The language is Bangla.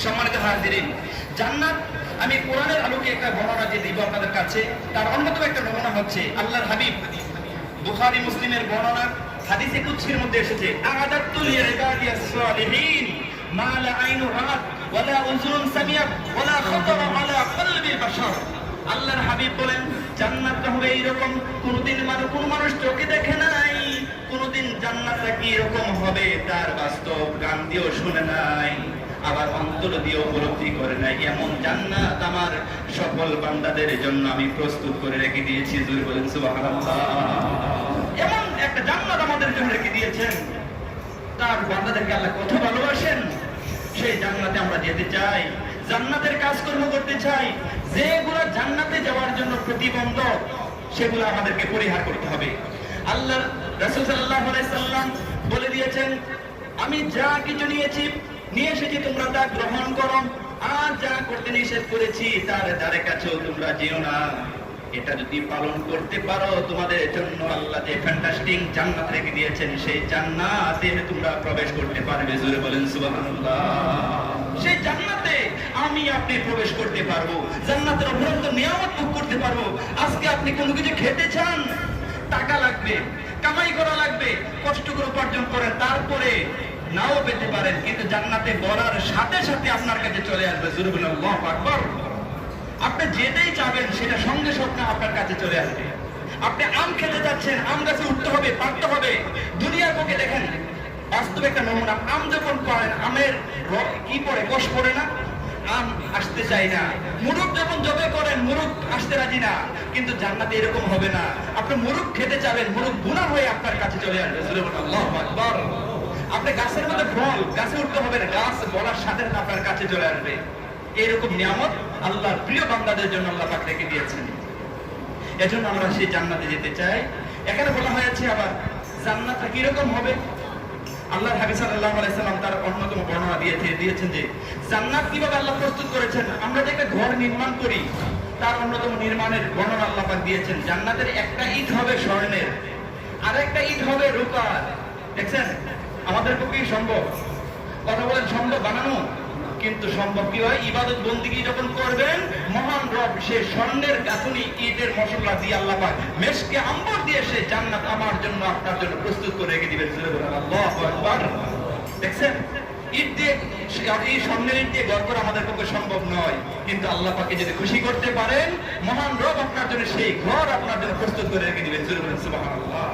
সম্মানিত হাজিরিন, জান্নাত আমি কোরআনের আলোকে একটা বর্ণনা যে দিব আপনাদের কাছে, তার অন্যতম একটা নমুনা হচ্ছে আল্লাহর হাবিব বুখারী মুসলিমের বর্ণনা হাদিসে কুদসির মধ্যে এসেছে, আ'আদাতু লিইবাদিয়াস সালিহিন মা লা আইনু রাআত ওয়া লা উযুনুন সামিআত ওয়া লা খাতারা আলা কলবিল বাশার। আল্লাহর হাবিব বলেন, জান্নাতটা হবে এইরকম, কোনদিন কোন মানুষ চোখে দেখে নাই, কোনদিন জান্নাতটা কি এরকম হবে তার বাস্তব গান দিয়েও শুনে নাই, আবার অন্তর দিয়ে উপলব্ধি করে নাই। এমন জান্নাত আমার সকল বান্দাদের জন্য আমি প্রস্তুত করে রেখে দিয়েছি। জোরে বলেন সুবহানাল্লাহ। এমন একটা জান্নাত আমাদের জন্য রেখে দিয়েছেন, তার বান্দাদেরকে আল্লাহ কত ভালোবাসেন। সেই জান্নাতে আমরা যেতে চাই, জান্নাতের কাজকর্ম করতে চাই। যেগুলো জান্নাতে যাওয়ার জন্য প্রতিবন্ধক, সেগুলো আমাদেরকে পরিহার করতে হবে। আল্লাহ রাসূল সাল্লাল্লাহু আলাইহি সাল্লাম বলে দিয়েছেন, আমি যা কিছু নিয়ে এসেছি তোমরা তা গ্রহণ করো, আর যা করতে নিষেধ করেছি তার ধারে কাছেও তোমরা যেও না। এটা যদি পালন করতে পারো, তোমাদের জন্য আল্লাহ যে ফ্যান্টাস্টিক জান্নাত রেখে দিয়েছেন, সেই জান্নাতে তোমরা প্রবেশ করতে পারবে। জোরে বলেন সুবহানাল্লাহ। সেই জান্নাতে আমি আপনি প্রবেশ করতে পারবো, জান্নাতের অফুরন্ত নিয়ামত ভোগ করতে পারবো। আজকে আপনি কোনো কিছু খেতে চান, টাকা লাগবে, কামাই করা লাগবে, কষ্ট করে উপার্জন করেন, তারপরে নাও পেতে পারেন, কিন্তু জান্নাতে গড়ার সাথে সাথে আপনার কাছে চলে আসবে। জোরে বলেন আল্লাহু আকবার। আপনি যেটাই চাবেন সেটা সঙ্গে সঙ্গে আপনার কাছে চলে আসবে। আপনি আম খেতে যাচ্ছেন, আম গাছে উঠতে হবে, পারতে হবে। দুনিয়ার পক্ষে দেখেন, বাস্তবে একটা নমুনা, আম যখন পারেন, আমের কি পড়ে, কষ পড়ে না, আম আসতে চাই না। মুরুখ যখন জবে করেন, মুরুখ আসতে রাজি না। কিন্তু জান্নাতে এরকম হবে না। আপনি মুরুখ খেতে চাবেন, মুরুখ বুনা হয়ে আপনার কাছে চলে আসবে। জোরে বলেন আল্লাহু আকবার। আপনি গাছের মধ্যে ফল, গাছে উঠতে হবে না, গাছ বলার সাথে আপনার কাছে চলে আসবে। এরকম নিয়ামত আল্লাহর প্রিয় বান্দাদের জন্য আল্লাহ পাক রেখে দিয়েছেন। এজন্য আমরা সেই জান্নাতে যেতে চাই। এখানে বলা হয়েছে আবার জান্নাতটা কিরকম হবে। আল্লাহর হাবিব সাল্লাল্লাহু আলাইহি সাল্লাম তার অন্যতম বর্ণনা দিয়েছেন যে জান্নাত কিভাবে আল্লাহ প্রস্তুত করেছেন। আমরা যে একটা ঘর নির্মাণ করি, তার অন্যতম নির্মাণের বর্ণনা আল্লাহ পাক দিয়েছেন। জান্নাতের একটা ইট হবে স্বর্ণের, আর একটা ইট হবে রূপার। দেখছেন, আমাদের পক্ষে সম্ভব? কথা বলেন, সম্ভব বানানো? কিন্তু সম্ভব কি হয়? ইবাদত বন্দেগী যখন করবেন, মহান রব সে স্বর্ণের গাঁথুনি ইটের মশলা দিয়ে আল্লাহ পাক মেশকে আম্বর দিয়ে সে জান্নাত আমার জন্য আপনার জন্য প্রস্তুত করে রেখে দিবেন। আল্লাহু আকবার। দেখছেন, ইট দিয়ে, এই স্বর্ণের ইট দিয়ে ঘর করা আমাদের পক্ষে সম্ভব নয়, কিন্তু আল্লাহ পাককে যদি খুশি করতে পারেন, মহান রব আপনার জন্য সেই ঘর আপনার জন্য প্রস্তুত করে রেখে দিবেন। সুবহানাল্লাহ।